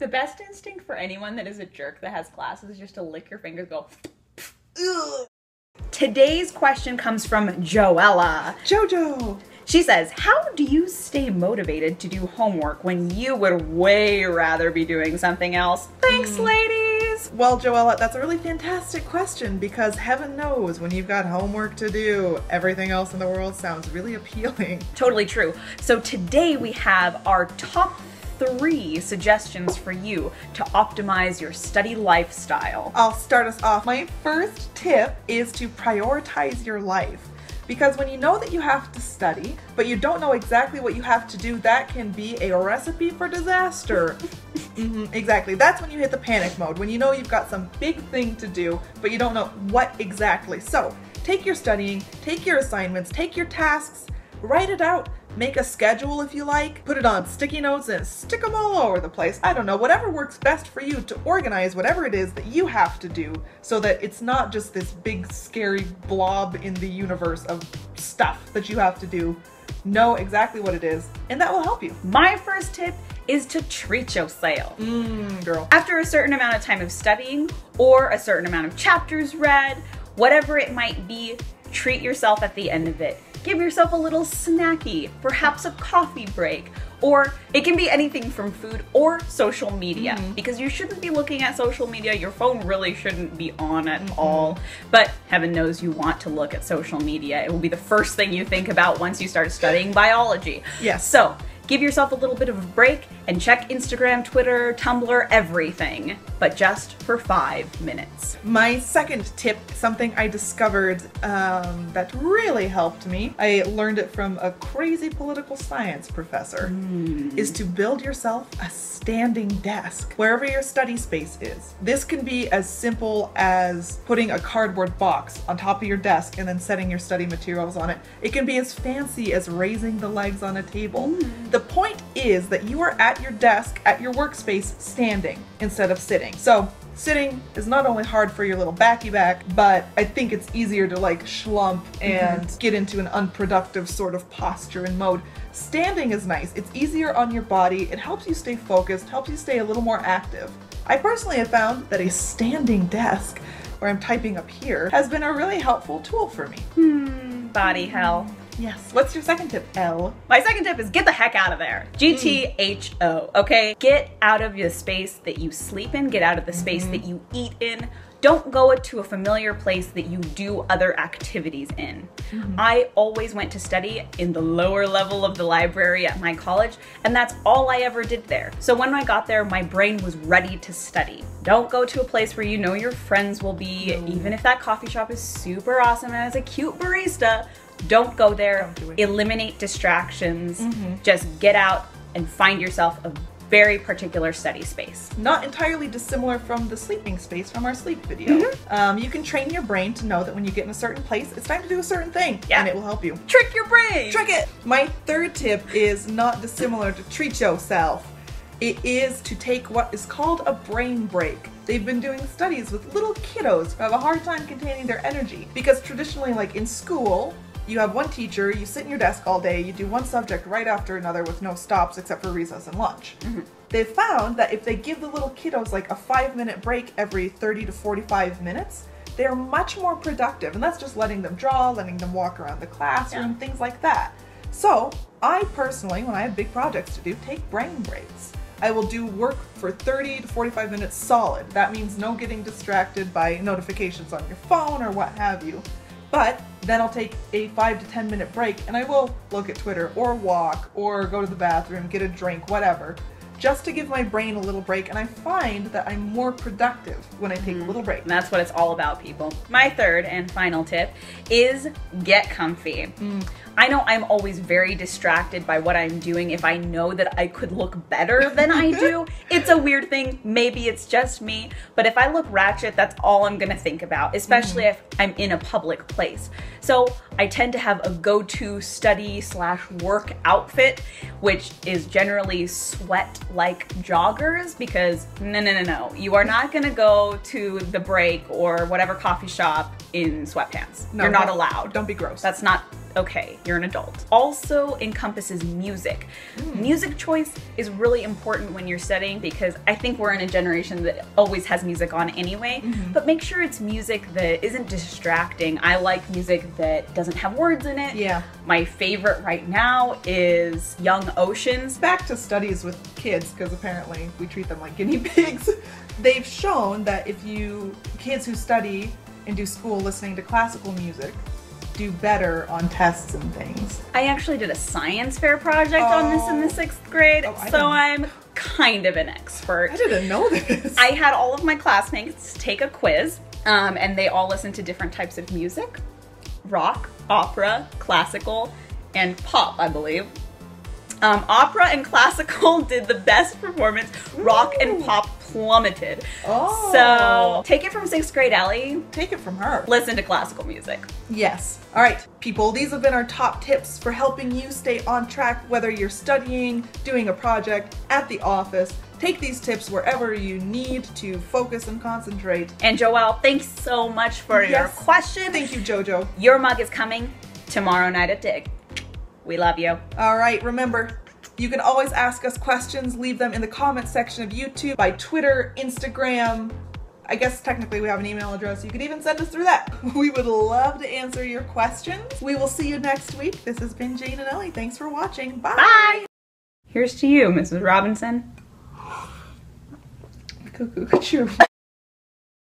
The best instinct for anyone that is a jerk that has classes is just to lick your fingers, go, ugh. Today's question comes from Joella. Jojo! She says, how do you stay motivated to do homework when you would way rather be doing something else? Thanks, ladies! Well, Joella, that's a really fantastic question because heaven knows when you've got homework to do, everything else in the world sounds really appealing. Totally true. So today we have our top 3 suggestions for you to optimize your study lifestyle. I'll start us off. My first tip is to prioritize your life. Because when you know that you have to study, but you don't know exactly what you have to do, that can be a recipe for disaster. Exactly. That's when you hit the panic mode, when you know you've got some big thing to do, but you don't know what exactly. So take your studying, take your assignments, take your tasks, write it out. Make a schedule if you like, put it on sticky notes and stick them all over the place. I don't know, whatever works best for you to organize whatever it is that you have to do so that it's not just this big scary blob in the universe of stuff that you have to do. Know exactly what it is and that will help you. My first tip is to treat yourself. Girl. After a certain amount of time of studying or a certain amount of chapters read, whatever it might be, treat yourself at the end of it. Give yourself a little snacky, perhaps a coffee break, or it can be anything from food or social media, because you shouldn't be looking at social media. Your phone really shouldn't be on at all, but heaven knows you want to look at social media. It will be the first thing you think about once you start studying biology. Yes. So give yourself a little bit of a break and check Instagram, Twitter, Tumblr, everything, but just for 5 minutes. My second tip, something I discovered that really helped me, I learned it from a crazy political science professor, is to build yourself a standing desk wherever your study space is. This can be as simple as putting a cardboard box on top of your desk and then setting your study materials on it. It can be as fancy as raising the legs on a table. The point is that you are at your desk, at your workspace, standing instead of sitting. So sitting is not only hard for your little backy back, but I think it's easier to like schlump and get into an unproductive sort of posture and mode. Standing is nice. It's easier on your body. It helps you stay focused, helps you stay a little more active. I personally have found that a standing desk, where I'm typing up here, has been a really helpful tool for me. Body health. Yes. What's your second tip, Elle? My second tip is get the heck out of there. GTHO, okay? Get out of the space that you sleep in, get out of the space that you eat in. Don't go to a familiar place that you do other activities in. I always went to study in the lower level of the library at my college, and that's all I ever did there. So when I got there, my brain was ready to study. Don't go to a place where you know your friends will be, even if that coffee shop is super awesome and has a cute barista. Don't go there. Don't do it. Eliminate distractions. Just get out and find yourself a very particular study space. Not entirely dissimilar from the sleeping space from our sleep video. You can train your brain to know that when you get in a certain place, it's time to do a certain thing, and it will help you. Trick your brain! Trick it! My third tip is not dissimilar to treat yourself. It is to take what is called a brain break. They've been doing studies with little kiddos who have a hard time containing their energy, because traditionally, like in school, you have one teacher, you sit in your desk all day, you do one subject right after another with no stops except for recess and lunch. They've found that if they give the little kiddos like a 5-minute break every 30 to 45 minutes, they're much more productive. And that's just letting them draw, letting them walk around the classroom, things like that. So I personally, when I have big projects to do, take brain breaks. I will do work for 30 to 45 minutes solid. That means no getting distracted by notifications on your phone or what have you. But then I'll take a 5 to 10 minute break and I will look at Twitter or walk or go to the bathroom, get a drink, whatever, just to give my brain a little break. And I find that I'm more productive when I take a little break. And that's what it's all about, people. My third and final tip is get comfy. I know I'm always very distracted by what I'm doing if I know that I could look better than I do. It's a weird thing, maybe it's just me, but if I look ratchet, that's all I'm gonna think about, especially if I'm in a public place. So I tend to have a go-to study/work outfit, which is generally sweat-like joggers, because no, you are not gonna go to the break or whatever coffee shop in sweatpants. No, you're not allowed. Don't be gross. That's not okay, you're an adult. Also encompasses music. Music choice is really important when you're studying because I think we're in a generation that always has music on anyway, but make sure it's music that isn't distracting. I like music that doesn't have words in it. Yeah. My favorite right now is Young Oceans. Back to studies with kids, because apparently we treat them like guinea pigs. They've shown that if kids who study and do school listening to classical music do better on tests and things. I actually did a science fair project on this in the 6th grade, so I'm kind of an expert. I didn't know this. I had all of my classmates take a quiz, and they all listened to different types of music. Rock, opera, classical, and pop, I believe. Opera and classical did the best performance. Rock and pop plummeted. Oh. So take it from 6th grade Ellie. Take it from her. Listen to classical music. Yes. All right, people, these have been our top tips for helping you stay on track, whether you're studying, doing a project, at the office. Take these tips wherever you need to focus and concentrate. And Joelle, thanks so much for your question. Thank you, Jojo. Your mug is coming tomorrow night at Dig. We love you. All right, remember, you can always ask us questions. Leave them in the comment section of YouTube, by Twitter, Instagram. I guess technically we have an email address. You could even send us through that. We would love to answer your questions. We will see you next week. This has been Jane and Ellie. Thanks for watching. Bye. Bye. Here's to you, Mrs. Robinson. Cuckoo, choo.